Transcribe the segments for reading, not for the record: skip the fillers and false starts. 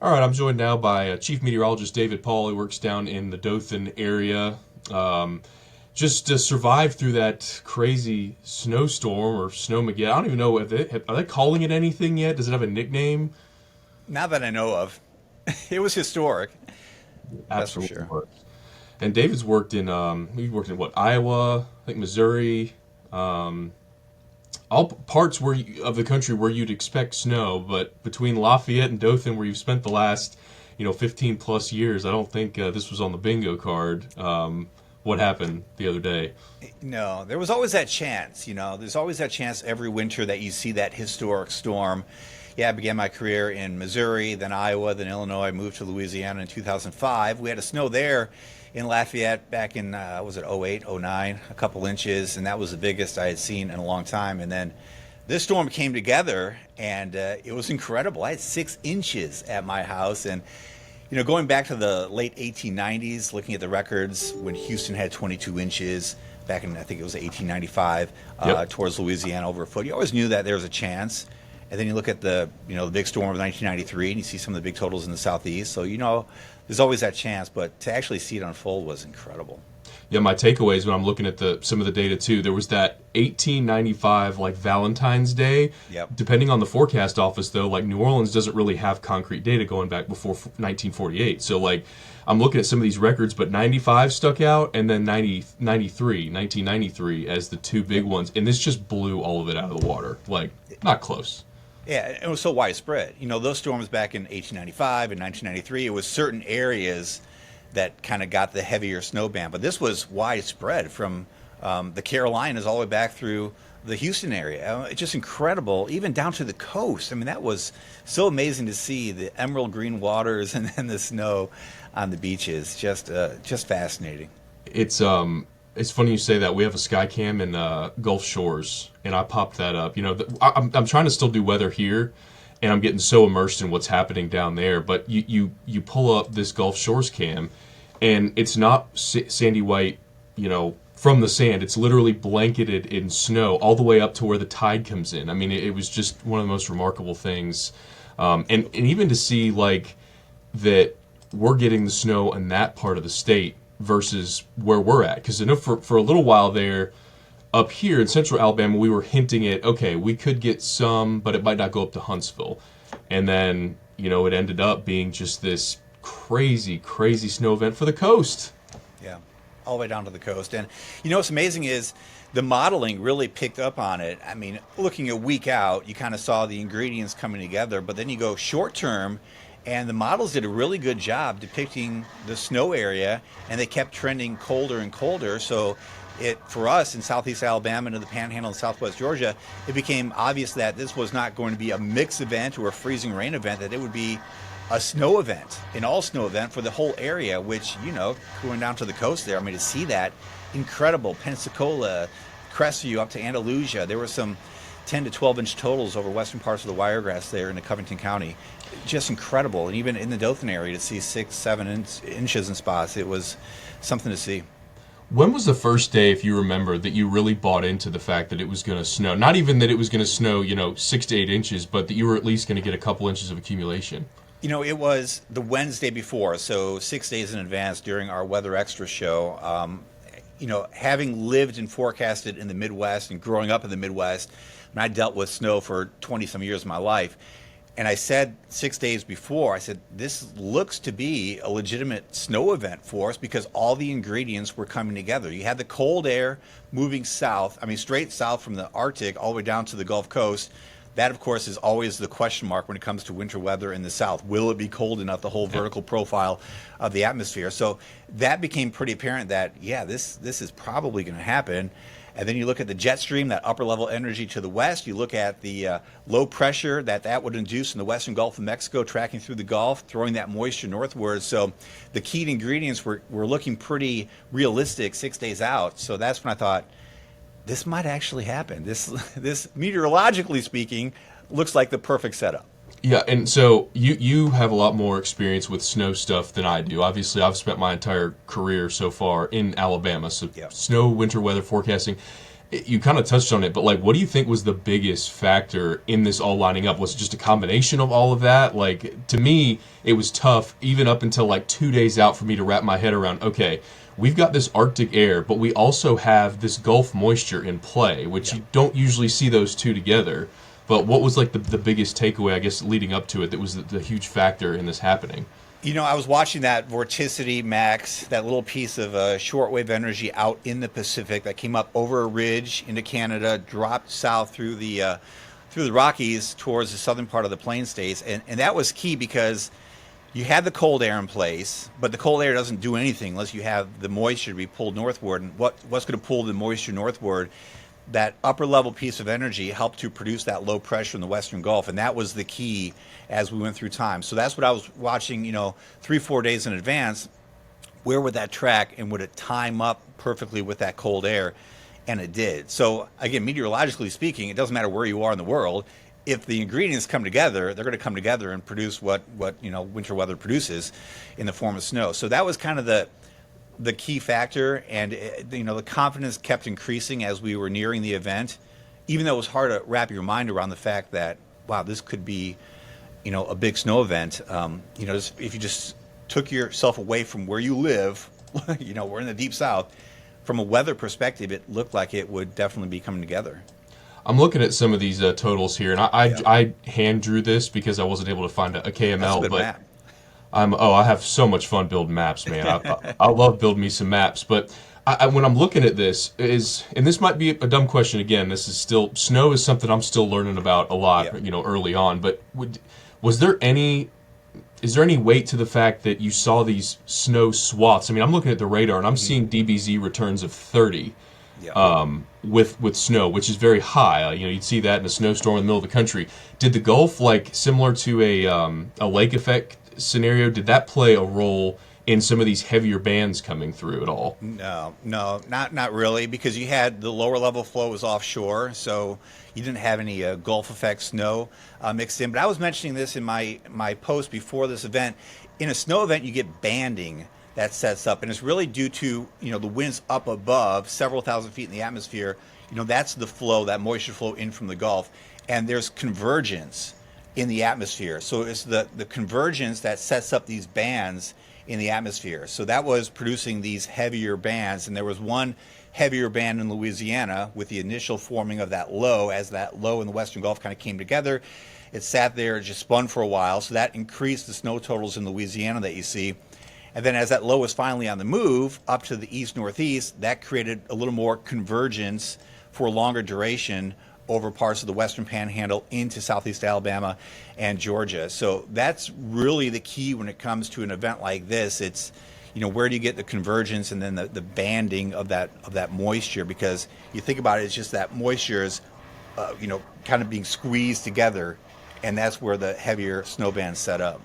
All right, I'm joined now by Chief Meteorologist David Paul. He works down in the Dothan area. Um, just survived through that crazy snowstorm or snowmageddon. I don't even know. Are they calling it anything yet? Does it have a nickname? Not that I know of. It was historic, that's for Absolutely sure. was. And David's worked in he worked in what, Iowa, I think Missouri, all parts of the country where you'd expect snow, but between Lafayette and Dothan, where you've spent the last 15 plus years, I don't think this was on the bingo card. What happened the other day? No, there was always that chance, there's always that chance every winter that you see that historic storm. Yeah, I began my career in Missouri, then Iowa, then Illinois, moved to Louisiana in 2005. We had a snow there in Lafayette back in, was it '08, '09, a couple inches, and that was the biggest I had seen in a long time. And then this storm came together, and it was incredible. I had 6 inches at my house, and going back to the late 1890s, looking at the records when Houston had 22 inches back in, I think it was 1895, Yep. towards Louisiana over a foot. You always knew that there was a chance. And then you look at the big storm of 1993, and you see some of the big totals in the southeast. So there's always that chance. But to actually see it unfold was incredible. Yeah, my takeaways when I'm looking at some of the data too, there was that 1895 like Valentine's Day. Yep. Depending on the forecast office though, like New Orleans doesn't really have concrete data going back before 1948. So like I'm looking at some of these records, but 95 stuck out, and then 1993 as the two big ones, and this just blew all of it out of the water. Like, not close. Yeah, it was so widespread. Those storms back in 1895 and 1993, it was certain areas that kind of got the heavier snow band. But this was widespread from the Carolinas all the way back through the Houston area. It's just incredible, even down to the coast. I mean, that was so amazing to see the emerald green waters and then the snow on the beaches. Just fascinating. It's funny you say that. We have a sky cam in Gulf Shores, and I popped that up. I'm trying to still do weather here, and I'm getting so immersed in what's happening down there. But you pull up this Gulf Shores cam, and it's not sandy white, from the sand. It's literally blanketed in snow all the way up to where the tide comes in. I mean, it was just one of the most remarkable things. And even to see like that we're getting the snow in that part of the state versus where we're at. Because I know for a little while there, up here in central Alabama, we were hinting at, okay, we could get some, but it might not go up to Huntsville. And then, it ended up being just this crazy, crazy snow event for the coast. Yeah, all the way down to the coast. And what's amazing is the modeling really picked up on it. I mean, looking a week out, you kind of saw the ingredients coming together, but then you go short term, and the models did a really good job depicting the snow area, and they kept trending colder and colder. So for us in southeast Alabama and in the Panhandle and southwest Georgia, it became obvious that this was not going to be a mix event or a freezing rain event, that it would be a snow event, an all snow event for the whole area, which, going down to the coast there, I mean, to see that, incredible. Pensacola, Crestview up to Andalusia, there were some 10 to 12 inch totals over western parts of the Wiregrass there in the Covington County. Just incredible. And even in the Dothan area to see 6, 7 inches in spots, it was something to see. When was the first day, if you remember, that you really bought into the fact that it was going to snow? Not even that it was going to snow, 6 to 8 inches, but that you were at least going to get a couple inches of accumulation. It was the Wednesday before, so 6 days in advance during our Weather Extra show. Having lived and forecasted in the Midwest and growing up in the Midwest, and I dealt with snow for 20 some years of my life. And I said 6 days before, I said, this looks to be a legitimate snow event for us because all the ingredients were coming together. You had the cold air moving south, straight south from the Arctic all the way down to the Gulf Coast. That, of course, is always the question mark when it comes to winter weather in the South. Will it be cold enough, the whole vertical profile of the atmosphere? So that became pretty apparent that, yeah, this is probably going to happen. And then you look at the jet stream, that upper level energy to the west. You look at the low pressure that would induce in the western Gulf of Mexico, tracking through the Gulf, throwing that moisture northward. So the key ingredients were looking pretty realistic 6 days out. So that's when I thought, this might actually happen. This meteorologically speaking, looks like the perfect setup. Yeah, and so you have a lot more experience with snow stuff than I do. Obviously, I've spent my entire career so far in Alabama, so Yep. snow, winter weather forecasting. You kind of touched on it, but like, what do you think was the biggest factor in this all lining up? Was it just a combination of all of that? Like, to me, it was tough, even up until like 2 days out, for me to wrap my head around, okay, we've got this Arctic air, but we also have this Gulf moisture in play, which Yeah. you don't usually see those two together. But what was like the biggest takeaway, I guess, leading up to it that was the huge factor in this happening? I was watching that vorticity max, that little piece of shortwave energy out in the Pacific that came up over a ridge into Canada, dropped south through the Rockies towards the southern part of the Plain States, and that was key because you had the cold air in place, but the cold air doesn't do anything unless you have the moisture to be pulled northward. And what's going to pull the moisture northward? That upper level piece of energy helped to produce that low pressure in the Western Gulf, and that was the key as we went through time. So that's what I was watching, 3-4 days in advance. Where would that track, and would it time up perfectly with that cold air? And it did. So again, meteorologically speaking, it doesn't matter where you are in the world. If the ingredients come together, they're going to come together and produce what winter weather produces in the form of snow. So that was kind of the key factor, and the confidence kept increasing as we were nearing the event, even though it was hard to wrap your mind around the fact that, wow, this could be a big snow event. If you just took yourself away from where you live, we're in the deep south, from a weather perspective, it looked like it would definitely be coming together. I'm looking at some of these totals here, and Yeah. I hand drew this because I wasn't able to find a That's a KML, good but map. I have so much fun building maps, man. I love building me some maps, but when I'm looking at this and this might be a dumb question again. This is still snow is something I'm still learning about a Yeah. lot, early on. But was there any is there any weight to the fact that you saw these snow swaths? I mean, I'm looking at the radar and I'm seeing DBZ returns of 30 Yeah. with snow, which is very high. You'd see that in a snowstorm in the middle of the country. Did the Gulf, like similar to a lake effect scenario, did that play a role in some of these heavier bands coming through at all? No, not really, because you had the lower level flow was offshore, so you didn't have any Gulf effect snow mixed in. But I was mentioning this in my post before this event. In a snow event, you get banding that sets up, and it's really due to the winds up above several thousand feet in the atmosphere. That's the flow, that moisture flow in from the Gulf, and there's convergence in the atmosphere. So it's the convergence that sets up these bands in the atmosphere. So that was producing these heavier bands, and there was one heavier band in Louisiana with the initial forming of that low. As that low in the Western Gulf kind of came together, it sat there, it just spun for a while, so that increased the snow totals in Louisiana that you see. And then as that low was finally on the move up to the east-northeast, that created a little more convergence for a longer duration over parts of the western panhandle into southeast Alabama and Georgia. So that's really the key when it comes to an event like this. It's, where do you get the convergence and then the banding of that moisture? Because you think about it, it's just that moisture is, kind of being squeezed together, and that's where the heavier snow bands set up.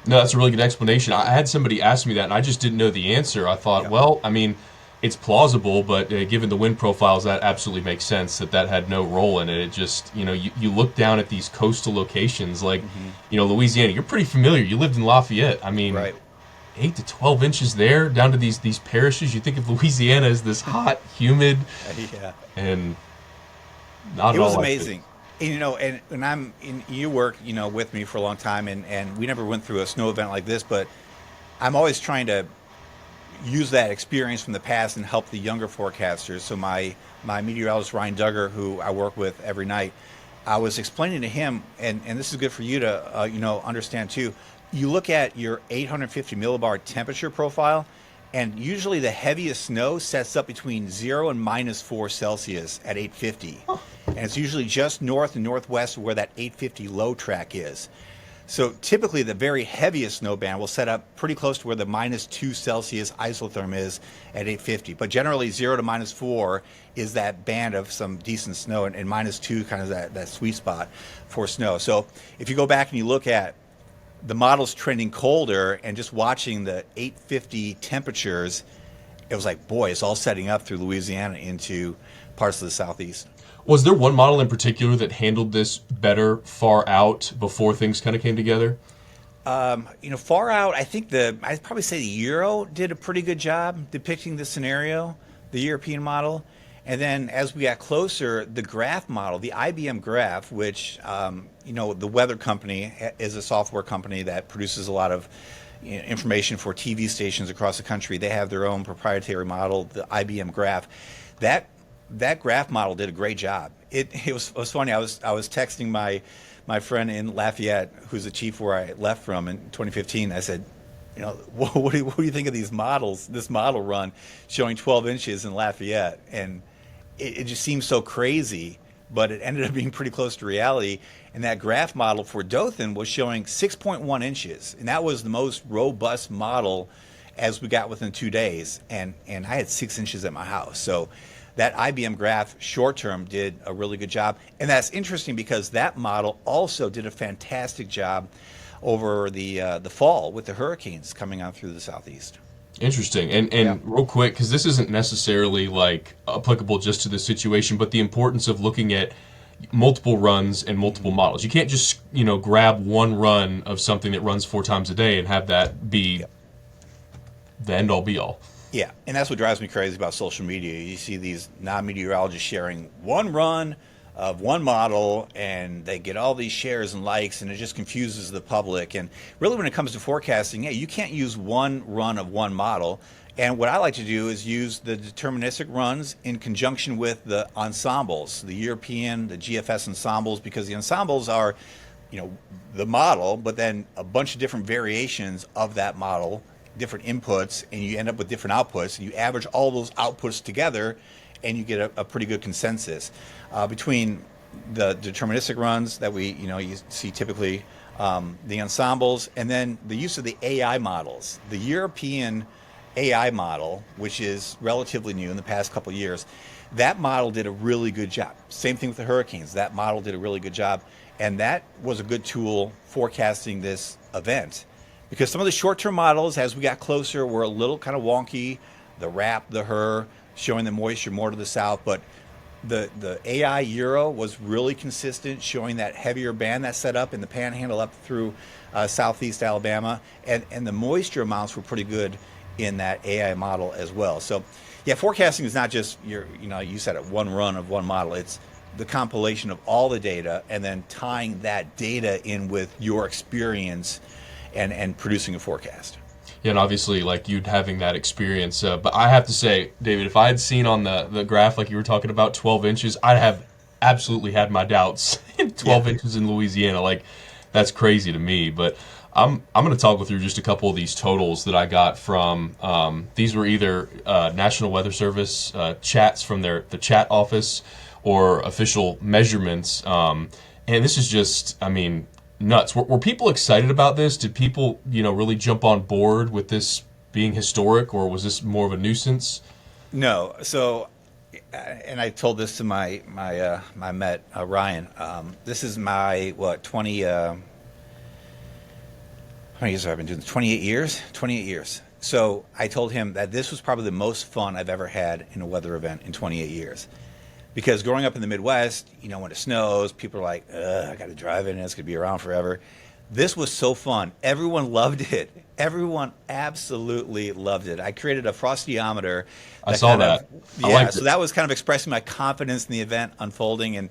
No, that's a really good explanation. I had somebody ask me that, and I just didn't know the answer. I thought, Yeah. well, I mean, it's plausible, but given the wind profiles, that absolutely makes sense that had no role in it. It just, you look down at these coastal locations like, Louisiana. You're pretty familiar. You lived in Lafayette. I mean, Right. 8 to 12 inches there, down to these parishes. You think of Louisiana as this hot, humid, Yeah. and not It at was all like amazing. And I'm in you work, with me for a long time, and we never went through a snow event like this, but I'm always trying to use that experience from the past and help the younger forecasters. So my meteorologist Ryan Duggar, who I work with every night, I was explaining to him, and this is good for you to understand too. You look at your 850 millibar temperature profile, and usually the heaviest snow sets up between 0 and -4 Celsius at 850. And it's usually just north and northwest of where that 850 low track is. So typically the very heaviest snow band will set up pretty close to where the -2 Celsius isotherm is at 850. But generally 0 to -4 is that band of some decent snow, and -2 kind of that sweet spot for snow. So if you go back and you look at the models trending colder and just watching the 850 temperatures, it was like, boy, it's all setting up through Louisiana into parts of the southeast. Was there one model in particular that handled this better far out before things kind of came together? Far out, I think I'd probably say the Euro did a pretty good job depicting the scenario, the European model. And then as we got closer, the graph model, the IBM graph, which, the weather company is a software company that produces a lot of information for TV stations across the country. They have their own proprietary model, the IBM graph. That graph model did a great job. It was funny. I was texting my friend in Lafayette, who's the chief where I left from in 2015. I said, what do you think of these models? This model run showing 12 inches in Lafayette, and it just seems so crazy, but it ended up being pretty close to reality. And that graph model for Dothan was showing 6.1 inches, and that was the most robust model as we got within 2 days. And I had 6 inches at my house, so that IBM graph short term did a really good job. And that's interesting because that model also did a fantastic job over the fall with the hurricanes coming on through the southeast. Interesting. And real quick, because this isn't necessarily like applicable just to this situation, but the importance of looking at multiple runs and multiple models. You can't just, grab one run of something that runs 4 times a day and have that be the end all be all. Yeah, and that's what drives me crazy about social media. You see these non-meteorologists sharing one run of one model, and they get all these shares and likes, and it just confuses the public. And really, when it comes to forecasting, you can't use one run of one model. And what I like to do is use the deterministic runs in conjunction with the ensembles, the European, the GFS ensembles, because the ensembles are, the model, but then a bunch of different variations of that model, different inputs, and you end up with different outputs, and you average all those outputs together, and you get a pretty good consensus between the deterministic runs that you see typically, the ensembles, and then the use of the AI models. The European AI model, which is relatively new in the past couple of years, that model did a really good job. Same thing with the hurricanes. That model did a really good job, and that was a good tool forecasting this event. Because some of the short-term models, as we got closer, were a little kind of wonky. The RAP, the HER, showing the moisture more to the south. But the AI Euro was really consistent, showing that heavier band that's set up in the panhandle up through southeast Alabama. And the moisture amounts were pretty good in that AI model as well. So, forecasting is not just you said it, one run of one model. It's the compilation of all the data and then tying that data in with your experience and producing a forecast. Yeah, and obviously, like you'd having that experience. But I have to say, David, if I had seen on the graph, like you were talking about, 12 inches, I'd have absolutely had my doubts. 12 inches in Louisiana, like that's crazy to me. But I'm going to toggle through just a couple of these totals that I got from. These were either National Weather Service chats from the chat office or official measurements. And this is just, nuts. Were people excited about this? Did people, really jump on board with this being historic, or was this more of a nuisance? No. So, and I told this to my Met Ryan. This is my 20. How many years have I been doing this? 28 years. 28 years. So I told him that this was probably the most fun I've ever had in a weather event in 28 years. Because growing up in the Midwest, when it snows, people are like, I got to drive in, it's going to be around forever. This was so fun. Everyone loved it. Everyone absolutely loved it. I created a frostiometer. I saw that. I liked so it. that was kind of expressing my confidence in the event unfolding, and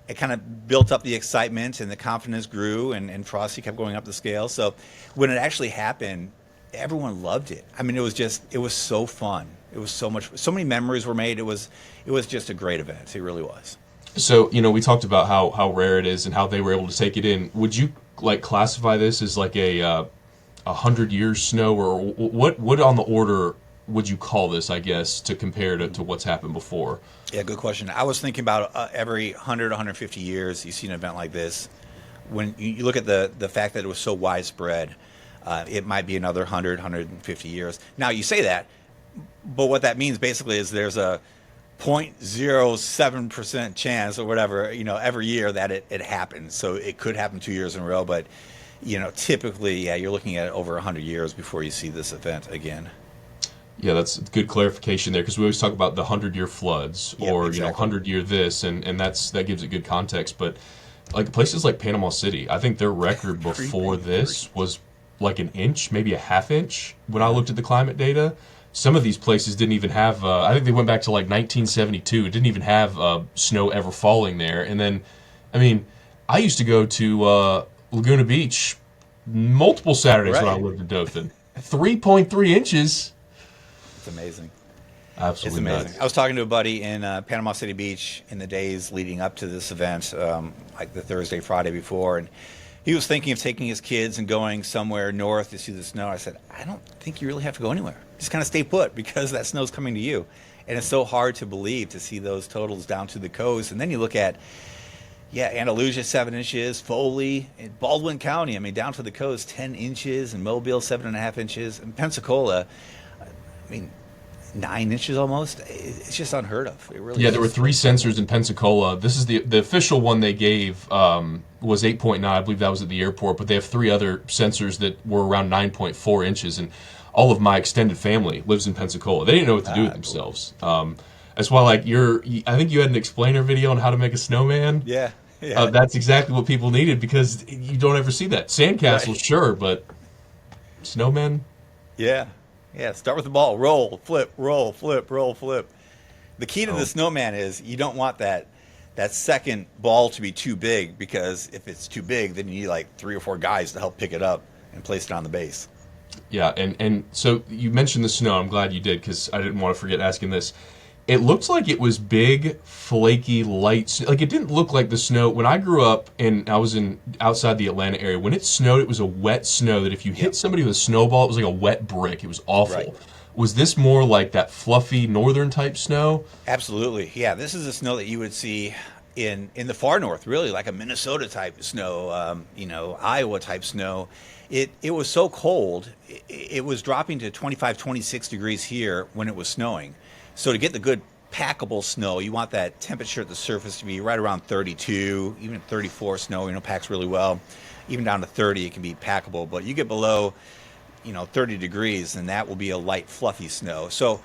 it kind of built up the excitement, and the confidence grew, and Frosty kept going up the scale. So when it actually happened, everyone loved it. It was so fun. It was so many memories were made. It was just a great event. It really was. So, we talked about how rare it is and how they were able to take it in. Would you classify this as like a 100 years snow, or what on the order would you call this, I guess, to compare to what's happened before? Yeah, good question. I was thinking about every 100, 150 years you see an event like this. When you look at the fact that it was so widespread, it might be another 100, 150 years. Now, you say that, but what that means basically is there's a 0.07% chance or whatever, every year that it happens. So it could happen 2 years in a row, but, typically, you're looking at over 100 years before you see this event again. Yeah, that's good clarification there, because we always talk about the 100-year floods or, exactly. 100-year this, and that gives it good context. But like places like Panama City, I think their record before this was like an inch, maybe a half inch when I looked at the climate data. some of these places didn't even have. I think they went back to like 1972. Didn't even have snow ever falling there. And then, I mean, I used to go to Laguna Beach multiple Saturdays when I Right. lived in Dothan. 3.3 inches. It's amazing. It's Absolutely amazing. nuts. I was talking to a buddy in Panama City Beach in the days leading up to this event, like the Thursday, Friday before, and he was thinking of taking his kids and going somewhere north to see the snow. I said, I don't think you really have to go anywhere. Just kind of stay put because that snow's coming to you. And it's so hard to believe to see those totals down to the coast. And then you look at, yeah, Andalusia, 7 inches, Foley, in Baldwin County, I mean, down to the coast, 10 inches, and Mobile, 7.5 inches, and Pensacola, I mean, 9 inches almost. It's just unheard of. It really Yeah, is. there were three sensors in Pensacola. This is the official one they gave was 8.9. I believe that was at the airport, but they have three other sensors that were around 9.4 inches. And all of my extended family lives in Pensacola. They didn't know what to do with themselves. That's why, like, I think you had an explainer video on how to make a snowman. Yeah, yeah. That's exactly what people needed because you don't ever see that. Sandcastles, Right. sure, but snowmen. Yeah. Yeah. Start with the ball. Roll, flip, roll, flip, roll, flip. The key to Oh. the snowman is you don't want that second ball to be too big because if it's too big, then you need like 3 or 4 guys to help pick it up and place it on the base. Yeah, and so you mentioned the snow. I'm glad you did because I didn't want to forget asking this. It looked like it was big, flaky, light. Like it didn't look like the snow when I grew up and I was in outside the Atlanta area. When it snowed, it was a wet snow that if you hit somebody with a snowball, it was like a wet brick. It was awful. Right. Was this more like that fluffy northern type snow? Absolutely. Yeah, this is the snow that you would see in the far north, really, like a Minnesota type snow, Iowa type snow. It was so cold, it was dropping to 25, 26 degrees here when it was snowing. So to get the good packable snow, you want that temperature at the surface to be right around 32, even 34 snow, packs really well. Even down to 30, it can be packable. But you get below 30 degrees, and that will be a light, fluffy snow. So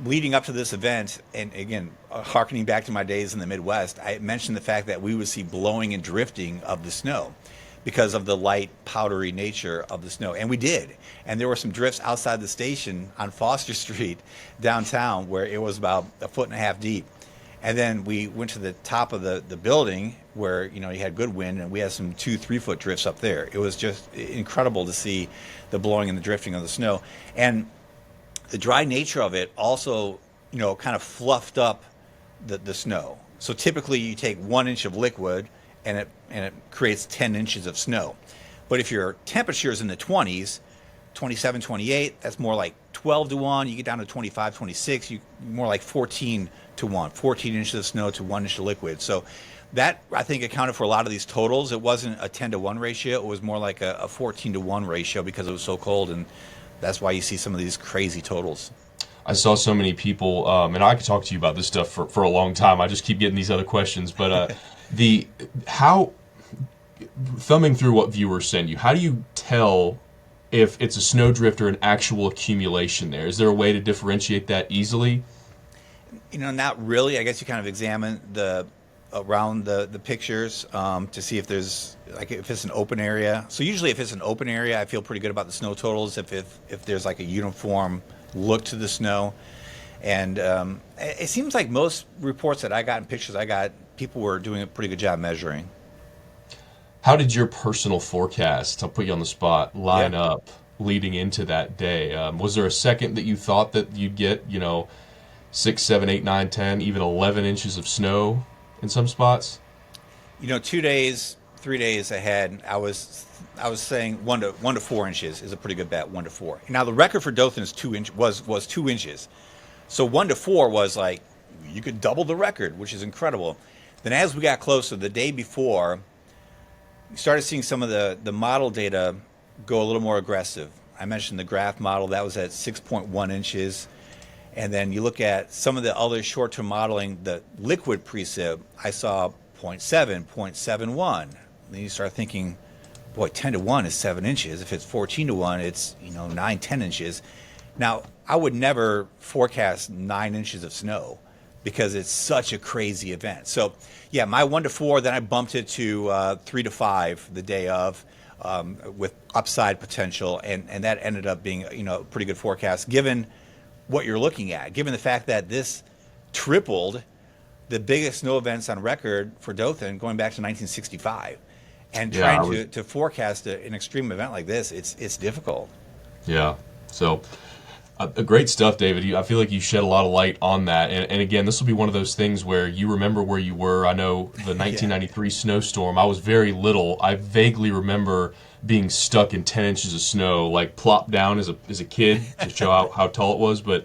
leading up to this event, and again, harkening back to my days in the Midwest, I mentioned the fact that we would see blowing and drifting of the snow because of the light, powdery nature of the snow. And we did. And there were some drifts outside the station on Foster Street downtown where it was about 1.5 feet deep. And then we went to the top of the building where, you had good wind, and we had some 2-3 foot drifts up there. It was just incredible to see the blowing and the drifting of the snow. And the dry nature of it also, kind of fluffed up the snow. So typically you take 1 inch of liquid and it creates 10 inches of snow. But if your temperature is in the 20s, 27, 28, that's more like 12 to 1. You get down to 25, 26, you more like 14 to 1, 14 inches of snow to 1 inch of liquid. So that, I think, accounted for a lot of these totals. It wasn't a 10 to 1 ratio. It was more like a 14 to 1 ratio because it was so cold. And that's why you see some of these crazy totals. I saw so many people, and I could talk to you about this stuff for a long time. I just keep getting these other questions, but thumbing through what viewers send you, how do you tell if it's a snowdrift or an actual accumulation there? Is there a way to differentiate that easily? Not really. I guess you kind of examine around the pictures to see if there's if it's an open area. So usually if it's an open area, I feel pretty good about the snow totals if there's like a uniform look to the snow. And it seems like most reports that I got and pictures I got, people were doing a pretty good job measuring. How did your personal forecast, I'll put you on the spot, line Yeah. up leading into that day? Was there a second that you thought that you'd get, 6, 7, 8, 9, 10, even 11 inches of snow in some spots? 2 days, 3 days ahead, I was saying 1 to 4 inches is a pretty good bet. 1 to 4. Now the record for Dothan is 2 inch was 2 inches, so 1 to 4 was like you could double the record, which is incredible. Then as we got closer, the day before, we started seeing some of the model data go a little more aggressive. I mentioned the graph model that was at 6.1 inches. And then you look at some of the other short-term modeling, the liquid precip, I saw 0.7, 0.71. Then you start thinking, boy, 10 to 1 is 7 inches. If it's 14 to 1, it's 9, 10 inches. Now, I would never forecast 9 inches of snow because it's such a crazy event. So, yeah, my 1 to 4, then I bumped it to 3 to 5 the day of with upside potential, and that ended up being a pretty good forecast given what you're looking at, given the fact that this tripled the biggest snow events on record for Dothan going back to 1965. And Yeah, trying to forecast an extreme event like this, it's difficult. yeah. So, great stuff, David. I feel like you shed a lot of light on that. And again, this will be one of those things where you remember where you were. I know the 1993 snowstorm, I was very little. I vaguely remember being stuck in 10 inches of snow, like plopped down as a kid to show how tall it was. But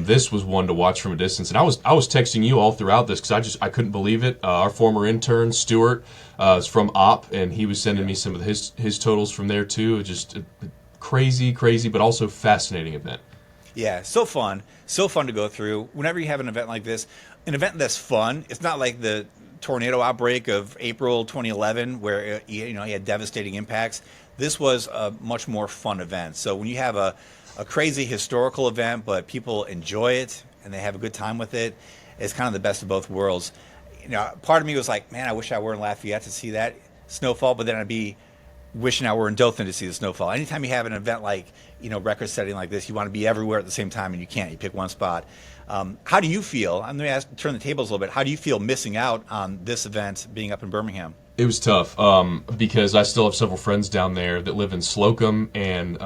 this was one to watch from a distance. And I was texting you all throughout this because I couldn't believe it. Our former intern, Stuart, is from OP, and he was sending me some of his totals from there too. Just a crazy, but also fascinating event. Yeah, so fun to go through. Whenever you have an event like this, an event that's fun, it's not like the tornado outbreak of April 2011 where you had devastating impacts. This was a much more fun event. So when you have a crazy historical event, but people enjoy it and they have a good time with it, it's kind of the best of both worlds. Part of me was like, man, I wish I were in Lafayette to see that snowfall, but then I'd be wishing I were in Dothan to see the snowfall. Anytime you have an event like, record setting like this, you want to be everywhere at the same time, and you can't. You pick one spot. How do you feel? I'm going to turn the tables a little bit. How do you feel missing out on this event being up in Birmingham? It was tough because I still have several friends down there that live in Slocum and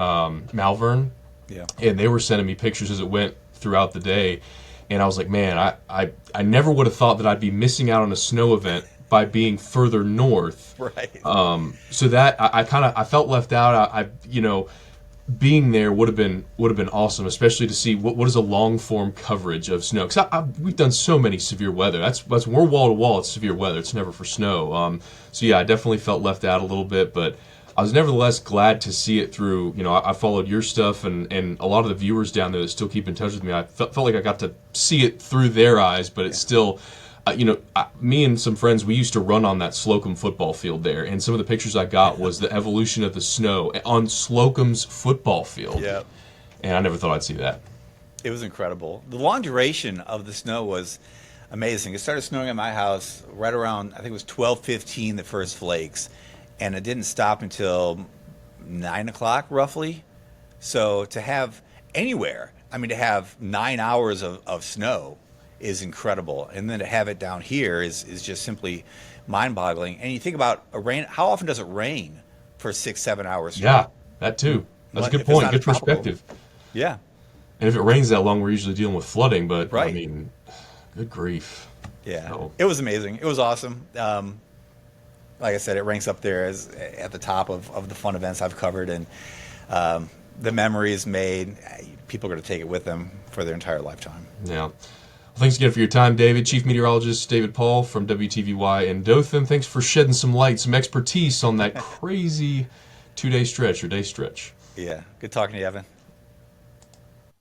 Malvern. Yeah. And they were sending me pictures as it went throughout the day. And I was like, man, I never would have thought that I'd be missing out on a snow event by being further north. Right. So that I felt left out. Being there would have been awesome, especially to see what is a long form coverage of snow. Because we've done so many severe weather. That's we're wall to wall. It's severe weather. It's never for snow. So yeah, I definitely felt left out a little bit, but I was nevertheless glad to see it through. I followed your stuff and a lot of the viewers down there that still keep in touch with me. I felt like I got to see it through their eyes, but it's still. Me and some friends, we used to run on that Slocum football field there, and some of the pictures I got was the evolution of the snow on Slocum's football field. Yeah. And I never thought I'd see that. It was incredible. The long duration of the snow was amazing. It started snowing at my house right around, I think it was 12:15, the first flakes, and it didn't stop until 9 o'clock roughly. So to have anywhere, to have 9 hours of snow is incredible. And then to have it down here is just simply mind-boggling. And you think about rain, how often does it rain for 6-7 hours straight? Yeah, that too. That's a good point. Good perspective. Yeah. And if it rains that long, we're usually dealing with flooding, but right. Good grief. Yeah. So. It was amazing. It was awesome. Like I said, it ranks up there as at the top of the fun events I've covered, and the memories made, people are going to take it with them for their entire lifetime. Yeah. Thanks again for your time, David. Chief Meteorologist David Paul from WTVY in Dothan. Thanks for shedding some light, some expertise on that crazy 2-day stretch or day stretch. Yeah. Good talking to you, Evan.